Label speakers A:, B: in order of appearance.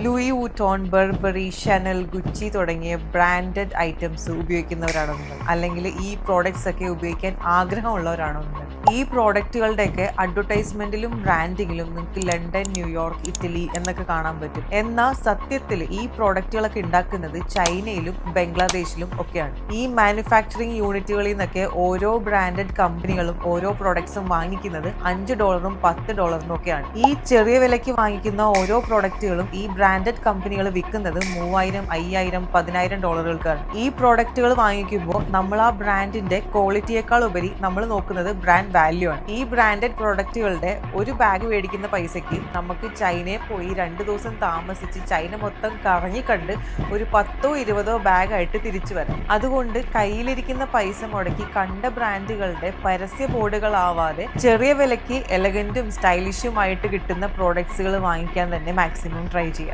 A: Louis വൂട്ടോൺ, Burberry, ഷനൽ, Gucci തുടങ്ങിയ branded items ഉപയോഗിക്കുന്നവരാണോ നിങ്ങൾ? അല്ലെങ്കിൽ ഈ പ്രോഡക്ട്സ് ഒക്കെ ഉപയോഗിക്കാൻ ആഗ്രഹമുള്ളവരാണോ നിങ്ങൾ? ഈ പ്രോഡക്റ്റുകളുടെയൊക്കെ അഡ്വർടൈസ്മെന്റിലും ബ്രാൻഡിങ്ങിലും നിങ്ങൾക്ക് ലണ്ടൻ, ന്യൂയോർക്ക്, ഇറ്റലി എന്നൊക്കെ കാണാൻ പറ്റും. എന്നാൽ സത്യത്തിൽ ഈ പ്രോഡക്റ്റുകളൊക്കെ ഉണ്ടാക്കുന്നത് ചൈനയിലും ബംഗ്ലാദേശിലും ഒക്കെയാണ്. ഈ മാനുഫാക്ചറിങ് യൂണിറ്റുകളിൽ നിന്നൊക്കെ ഓരോ ബ്രാൻഡഡ് കമ്പനികളും ഓരോ പ്രോഡക്ട്സും വാങ്ങിക്കുന്നത് $5 $10 ഒക്കെയാണ്. ഈ ചെറിയ വിലയ്ക്ക് വാങ്ങിക്കുന്ന ഓരോ പ്രോഡക്റ്റുകളും ഈ ബ്രാൻഡഡ് കമ്പനികൾ വിൽക്കുന്നത് $3000, $5000, $10000 ഈ പ്രോഡക്റ്റുകൾ വാങ്ങിക്കുമ്പോൾ നമ്മൾ ആ ബ്രാൻഡിന്റെ ക്വാളിറ്റിയേക്കാൾ ഉപരി നമ്മൾ നോക്കുന്നത് ബ്രാൻഡ് വാല്യൂ ആണ്. ഈ ബ്രാൻഡഡ് പ്രോഡക്റ്റുകളുടെ ഒരു ബാഗ് മേടിക്കുന്ന പൈസയ്ക്ക് നമുക്ക് ചൈനയിൽ പോയി 2 ദിവസം താമസിച്ച് ചൈന മൊത്തം കറങ്ങി കണ്ട് ഒരു 10-20 ബാഗായിട്ട് തിരിച്ചു വരാം. അതുകൊണ്ട് കയ്യിലിരിക്കുന്ന പൈസ മുടക്കി കണ്ട ബ്രാൻഡുകളുടെ പരസ്യ ബോർഡുകളാവാതെ ചെറിയ വിലയ്ക്ക് എലഗന്റും സ്റ്റൈലിഷുമായിട്ട് കിട്ടുന്ന പ്രോഡക്ട്സുകൾ വാങ്ങിക്കാൻ തന്നെ മാക്സിമം ട്രൈ ചെയ്യാം.